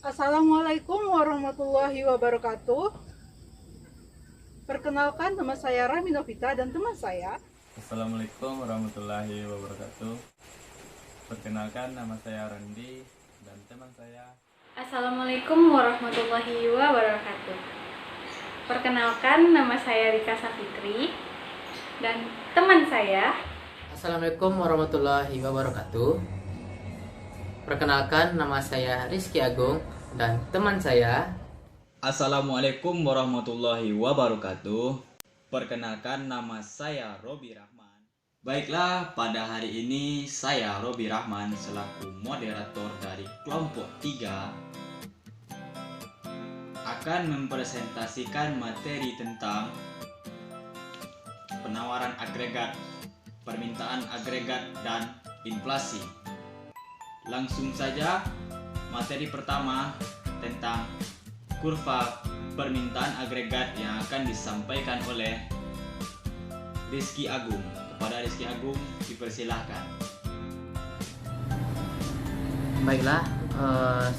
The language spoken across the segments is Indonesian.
Assalamualaikum warahmatullahi wabarakatuh. Perkenalkan, nama saya Rahmi Novita dan teman saya. Assalamualaikum warahmatullahi wabarakatuh. Perkenalkan, nama saya Randi dan teman saya. Assalamualaikum warahmatullahi wabarakatuh. Perkenalkan, nama saya Rika Safitri dan teman saya. Assalamualaikum warahmatullahi wabarakatuh. Perkenalkan, nama saya Rizky Agung dan teman saya. Assalamualaikum warahmatullahi wabarakatuh. Perkenalkan, nama saya Robi Rahman. Baiklah, pada hari ini saya Robi Rahman selaku moderator dari kelompok 3 akan mempresentasikan materi tentang penawaran agregat, permintaan agregat, dan inflasi. Langsung saja, materi pertama tentang kurva permintaan agregat yang akan disampaikan oleh Rizky Agung. Kepada Rizky Agung dipersilahkan. Baiklah,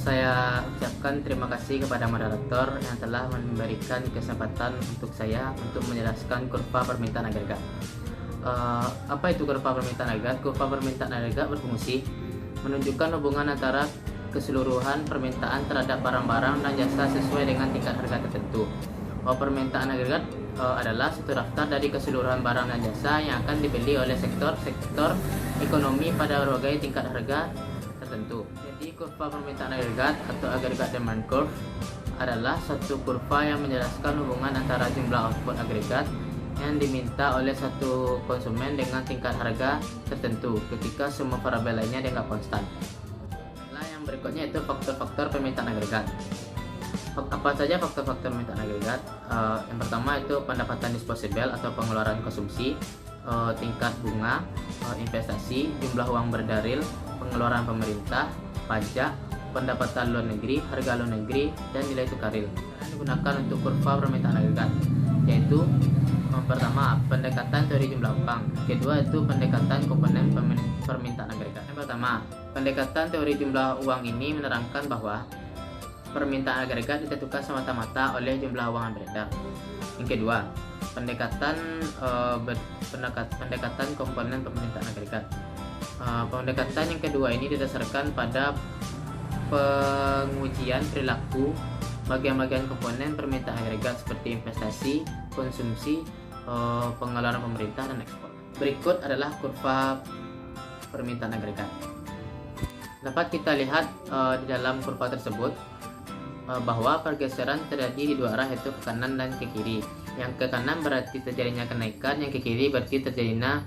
saya ucapkan terima kasih kepada moderator yang telah memberikan kesempatan untuk saya untuk menjelaskan kurva permintaan agregat. Apa itu kurva permintaan agregat? Kurva permintaan agregat berfungsi menunjukkan hubungan antara keseluruhan permintaan terhadap barang-barang dan jasa sesuai dengan tingkat harga tertentu. Permintaan agregat adalah satu daftar dari keseluruhan barang dan jasa yang akan dibeli oleh sektor ekonomi pada berbagai tingkat harga tertentu. Jadi kurva permintaan agregat atau agregat demand curve adalah suatu kurva yang menjelaskan hubungan antara jumlah output agregat yang diminta oleh satu konsumen dengan tingkat harga tertentu ketika semua variabel lainnya dianggap konstan. Nah, yang berikutnya itu faktor-faktor permintaan agregat. Apa saja faktor-faktor permintaan agregat? Yang pertama itu pendapatan disposable atau pengeluaran konsumsi, tingkat bunga, investasi, jumlah uang berdaril, pengeluaran pemerintah, pajak, pendapatan luar negeri, harga luar negeri, dan nilai tukar real. Digunakan untuk kurva permintaan agregat, yaitu pertama pendekatan teori jumlah uang, kedua itu pendekatan komponen permintaan agregat. Yang pertama, pendekatan teori jumlah uang ini menerangkan bahwa permintaan agregat ditentukan semata-mata oleh jumlah uang yang beredar. Yang kedua, pendekatan komponen permintaan agregat. Pendekatan yang kedua ini didasarkan pada pengujian perilaku bagian-bagian komponen permintaan agregat seperti investasi, konsumsi, pengeluaran pemerintah, dan ekspor. Berikut adalah kurva permintaan agregat. Dapat kita lihat di dalam kurva tersebut bahwa pergeseran terjadi di dua arah, yaitu ke kanan dan ke kiri. Yang ke kanan berarti terjadinya kenaikan, yang ke kiri berarti terjadinya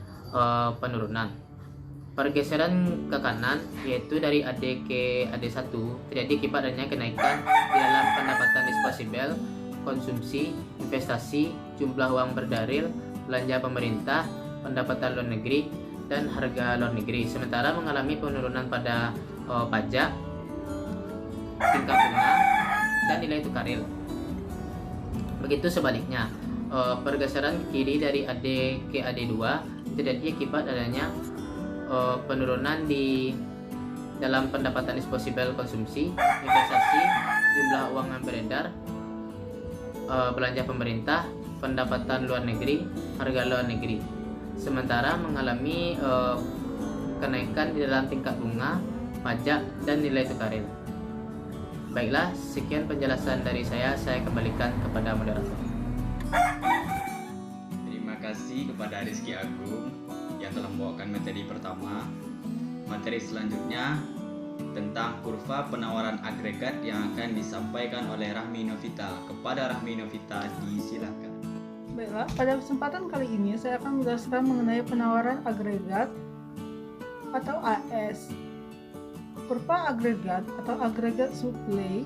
penurunan. Pergeseran ke kanan yaitu dari AD ke AD1 terjadi akibat adanya kenaikan di dalam pendapatan disposable, konsumsi, investasi, jumlah uang berdaril, belanja pemerintah, pendapatan luar negeri, dan harga luar negeri. Sementara mengalami penurunan pada pajak, tingkat bunga, dan nilai tukar real. Begitu sebaliknya, pergeseran ke kiri dari AD ke AD2 terjadi akibat adanya penurunan di dalam pendapatan disposable, konsumsi, investasi, jumlah uang yang beredar, belanja pemerintah, pendapatan luar negeri, harga luar negeri. Sementara mengalami kenaikan di dalam tingkat bunga, pajak, dan nilai tukar real. Baiklah, sekian penjelasan dari saya kembalikan kepada moderator. Terima kasih kepada Rizky Agung yang telah membawakan materi pertama. Materi selanjutnya tentang kurva penawaran agregat yang akan disampaikan oleh Rahmi Novita. Kepada Rahmi Novita disilakan. Baiklah, pada kesempatan kali ini saya akan menjelaskan mengenai penawaran agregat atau AS. Kurva agregat atau agregat supply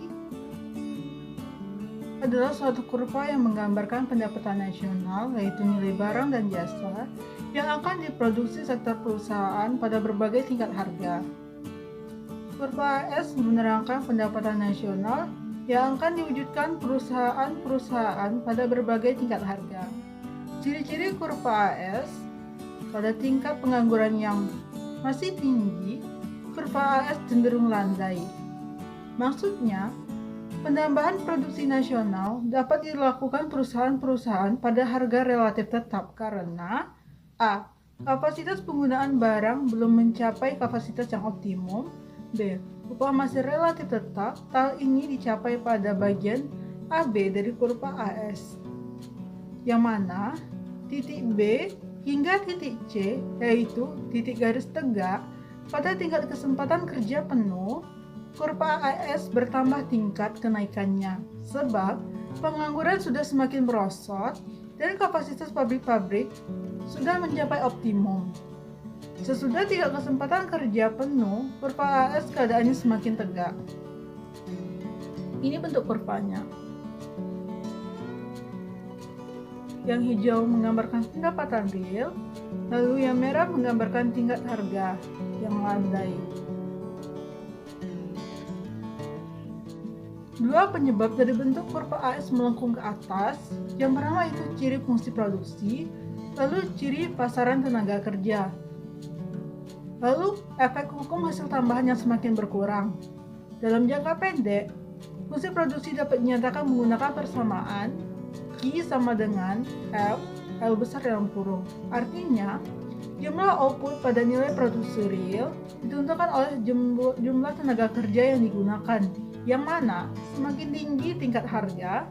adalah suatu kurva yang menggambarkan pendapatan nasional, yaitu nilai barang dan jasa yang akan diproduksi sektor perusahaan pada berbagai tingkat harga. Kurva AS menerangkan pendapatan nasional yang akan diwujudkan perusahaan-perusahaan pada berbagai tingkat harga. Ciri-ciri kurva AS pada tingkat pengangguran yang masih tinggi, kurva AS cenderung landai. Maksudnya, penambahan produksi nasional dapat dilakukan perusahaan-perusahaan pada harga relatif tetap karena A. Kapasitas penggunaan barang belum mencapai kapasitas yang optimum. B. Upah masih relatif tetap. Hal ini dicapai pada bagian AB dari kurva AS, yang mana titik B hingga titik C, yaitu titik garis tegak, pada tingkat kesempatan kerja penuh, kurva AS bertambah tingkat kenaikannya sebab pengangguran sudah semakin merosot dan kapasitas pabrik-pabrik sudah mencapai optimum. Sesudah tingkat kesempatan kerja penuh, kurva AS keadaannya semakin tegak. Ini bentuk kurvanya. Yang hijau menggambarkan pendapatan real, lalu yang merah menggambarkan tingkat harga yang landai. Dua penyebab dari bentuk kurva AS melengkung ke atas, yang pertama itu ciri fungsi produksi, lalu ciri pasaran tenaga kerja. Lalu, efek hukum hasil tambahan yang semakin berkurang. Dalam jangka pendek, fungsi produksi dapat dinyatakan menggunakan persamaan Q sama dengan L besar dalam kurung. Artinya, jumlah output pada nilai produksi real ditentukan oleh jumlah tenaga kerja yang digunakan, yang mana semakin tinggi tingkat harga,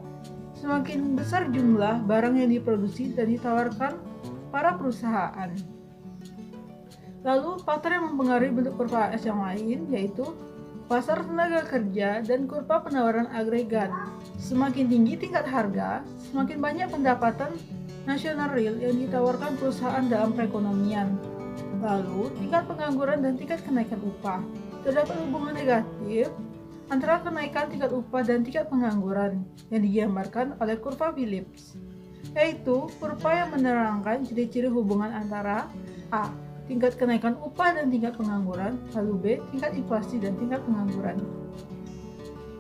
semakin besar jumlah barang yang diproduksi dan ditawarkan para perusahaan. Lalu, faktor yang mempengaruhi bentuk kurva AS yang lain yaitu pasar tenaga kerja dan kurva penawaran agregat. Semakin tinggi tingkat harga, semakin banyak pendapatan nasional real yang ditawarkan perusahaan dalam perekonomian. Lalu, tingkat pengangguran dan tingkat kenaikan upah. Terdapat hubungan negatif antara kenaikan tingkat upah dan tingkat pengangguran yang digambarkan oleh kurva Phillips, yaitu kurva yang menerangkan ciri-ciri hubungan antara A. Tingkat kenaikan upah dan tingkat pengangguran, lalu B. Tingkat inflasi dan tingkat pengangguran.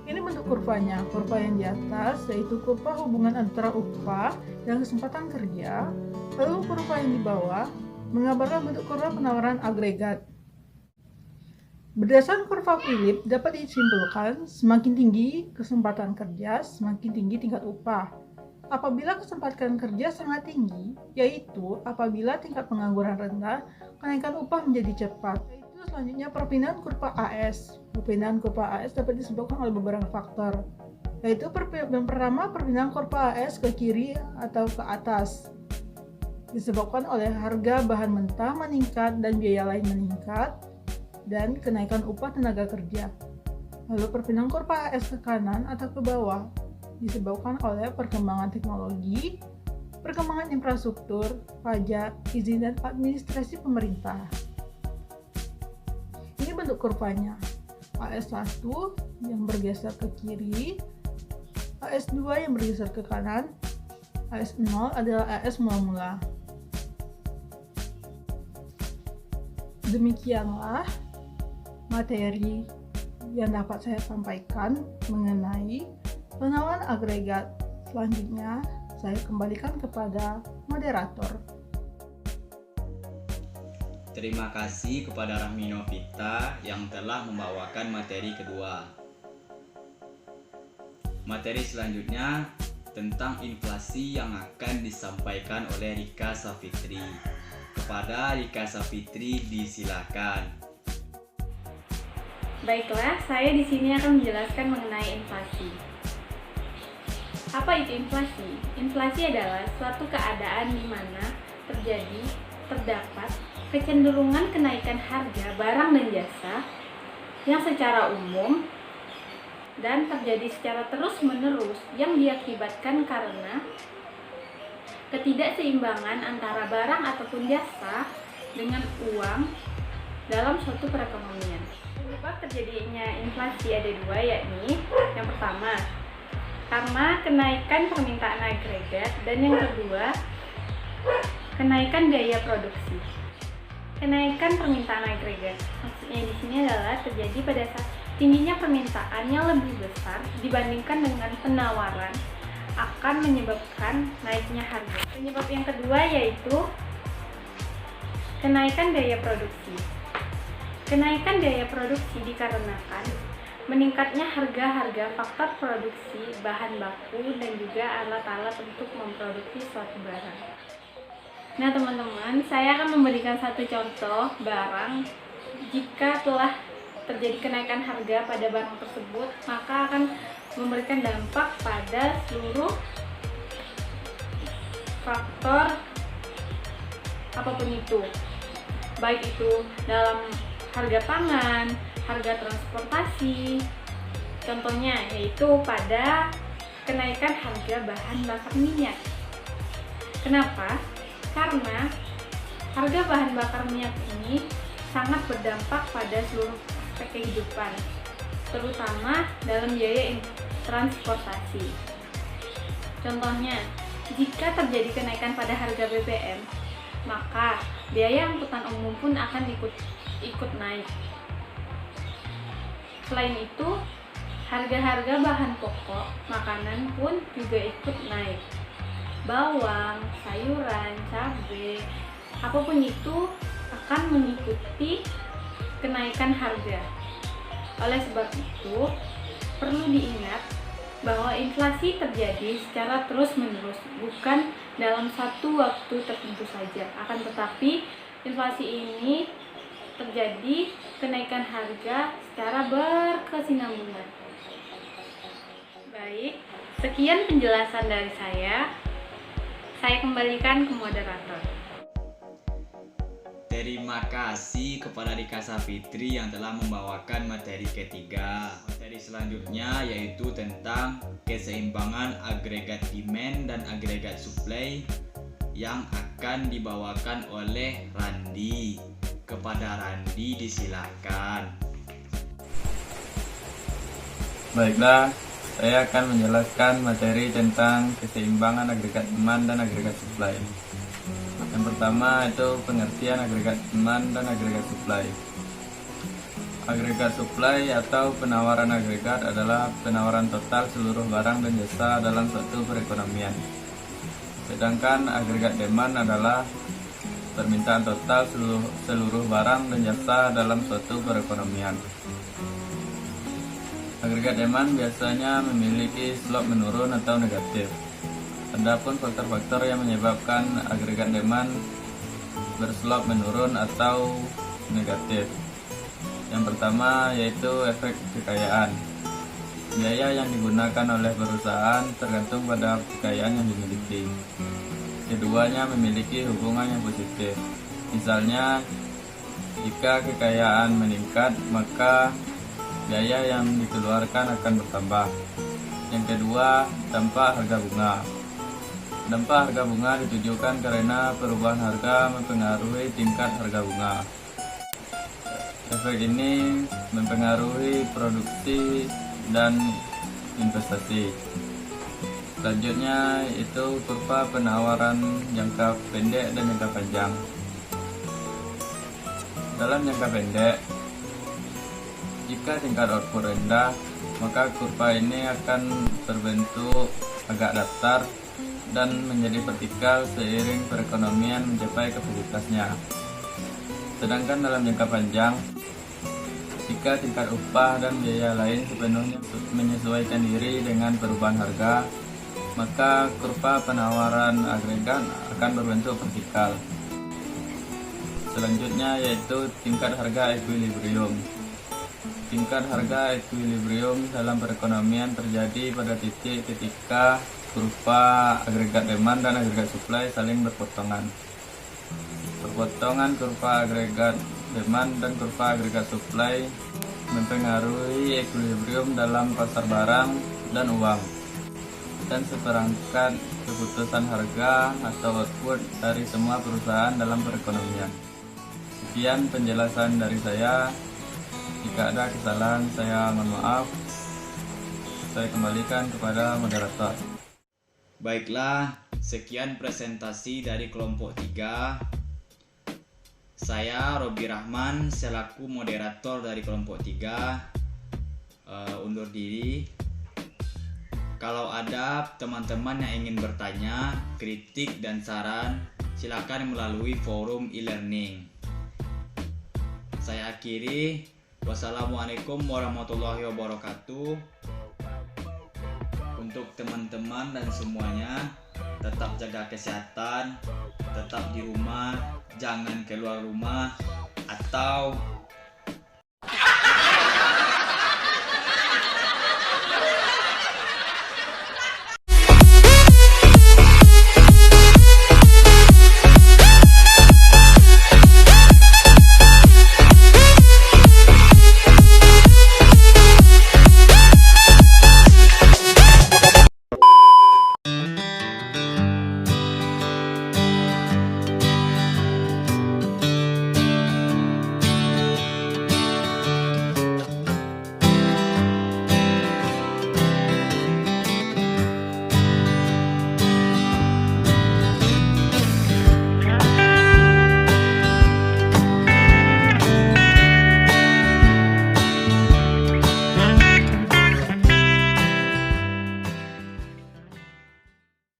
Ini bentuk kurvanya. Kurva yang di atas yaitu kurva hubungan antara upah dan kesempatan kerja, lalu kurva yang di bawah menggambarkan bentuk kurva penawaran agregat. Berdasarkan kurva Phillips dapat disimpulkan semakin tinggi kesempatan kerja, semakin tinggi tingkat upah. Apabila kesempatan kerja sangat tinggi, yaitu apabila tingkat pengangguran rendah, kenaikan upah menjadi cepat. Itu selanjutnya perpindahan kurva AS. Perpindahan kurva AS dapat disebabkan oleh beberapa faktor, yaitu yang pertama perpindahan kurva AS ke kiri atau ke atas, disebabkan oleh harga bahan mentah meningkat dan biaya lain meningkat, dan kenaikan upah tenaga kerja. Lalu perpindahan kurva AS ke kanan atau ke bawah disebabkan oleh perkembangan teknologi, perkembangan infrastruktur, pajak, izin, dan administrasi pemerintah. Ini bentuk kurvanya. AS1 yang bergeser ke kiri, AS2 yang bergeser ke kanan, AS0 adalah AS mula-mula. Demikianlah materi yang dapat saya sampaikan mengenai penawaran agregat. Selanjutnya, saya kembalikan kepada moderator. Terima kasih kepada Rahmi Novita yang telah membawakan materi kedua. Materi selanjutnya tentang inflasi yang akan disampaikan oleh Rika Safitri. Kepada Rika Safitri disilakan. Baiklah, saya di sini akan menjelaskan mengenai inflasi. Apa itu inflasi? Inflasi adalah suatu keadaan di mana terdapat kecenderungan kenaikan harga barang dan jasa yang secara umum dan terjadi secara terus-menerus yang diakibatkan karena ketidakseimbangan antara barang ataupun jasa dengan uang dalam suatu perekonomian. Penyebab terjadinya inflasi ada dua, yakni yang pertama karena kenaikan permintaan agregat dan yang kedua kenaikan biaya produksi. Kenaikan permintaan agregat maksudnya di sini adalah terjadi pada saat tingginya permintaan yang lebih besar dibandingkan dengan penawaran akan menyebabkan naiknya harga. Penyebab yang kedua yaitu kenaikan biaya produksi. Kenaikan biaya produksi dikarenakan meningkatnya harga-harga faktor produksi, bahan baku, dan juga alat-alat untuk memproduksi suatu barang. Nah teman-teman, saya akan memberikan satu contoh barang. Jika telah terjadi kenaikan harga pada barang tersebut, maka akan memberikan dampak pada seluruh faktor apapun itu, baik itu dalam harga pangan, harga transportasi, contohnya yaitu pada kenaikan harga bahan bakar minyak. Kenapa? Karena harga bahan bakar minyak ini sangat berdampak pada seluruh aspek kehidupan, terutama dalam biaya transportasi. Contohnya, jika terjadi kenaikan pada harga BBM, maka biaya angkutan umum pun akan ikut naik. Selain itu, harga-harga bahan pokok makanan pun juga ikut naik. Bawang, sayuran, cabai, apapun itu akan mengikuti kenaikan harga. Oleh sebab itu, perlu diingat bahwa inflasi terjadi secara terus-menerus, bukan dalam satu waktu tertentu saja. Akan tetapi, inflasi ini terjadi kenaikan harga secara berkesinambungan. Baik, sekian penjelasan dari saya. Saya kembalikan ke moderator. Terima kasih kepada Rika Safitri yang telah membawakan materi ketiga. Materi selanjutnya yaitu tentang keseimbangan agregat demand dan agregat supply yang akan dibawakan oleh Randi. Kepada Randi disilakan. Baiklah, saya akan menjelaskan materi tentang keseimbangan agregat demand dan agregat supply. Yang pertama itu pengertian agregat demand dan agregat supply. Agregat supply atau penawaran agregat adalah penawaran total seluruh barang dan jasa dalam suatu perekonomian. Sedangkan agregat demand adalah permintaan total seluruh barang dan jasa dalam suatu perekonomian. Agregat demand biasanya memiliki slop menurun atau negatif. Adapun faktor-faktor yang menyebabkan agregat demand berslop menurun atau negatif. Yang pertama yaitu efek kekayaan. Biaya yang digunakan oleh perusahaan tergantung pada kekayaan yang dimiliki. Keduanya memiliki hubungan yang positif. Misalnya, jika kekayaan meningkat, maka biaya yang dikeluarkan akan bertambah. Yang kedua, dampak harga bunga. Dampak harga bunga ditujukan karena perubahan harga mempengaruhi tingkat harga bunga. Efek ini mempengaruhi produksi dan investasi. Selanjutnya itu kurva penawaran jangka pendek dan jangka panjang. Dalam jangka pendek, jika tingkat output rendah, maka kurva ini akan terbentuk agak datar dan menjadi vertikal seiring perekonomian mencapai kapasitasnya. Sedangkan dalam jangka panjang, jika tingkat upah dan biaya lain sepenuhnya menyesuaikan diri dengan perubahan harga, maka kurva penawaran agregat akan berbentuk vertikal. Selanjutnya yaitu tingkat harga equilibrium. Tingkat harga equilibrium dalam perekonomian terjadi pada titik ketika kurva agregat demand dan agregat supply saling berpotongan. Perpotongan kurva agregat demand dan kurva agregat supply mempengaruhi equilibrium dalam pasar barang dan uang, dan seperangkat keputusan harga atau output dari semua perusahaan dalam perekonomian. Sekian penjelasan dari saya. Jika ada kesalahan, saya mohon maaf. Saya kembalikan kepada moderator. Baiklah, sekian presentasi dari kelompok 3. Saya Robi Rahman selaku moderator dari kelompok 3 undur diri. Kalau ada teman-teman yang ingin bertanya, kritik dan saran, silakan melalui forum e-learning. Saya akhiri. Wassalamualaikum warahmatullahi wabarakatuh. Untuk teman-teman dan semuanya, tetap jaga kesehatan, tetap di rumah, jangan keluar rumah, atau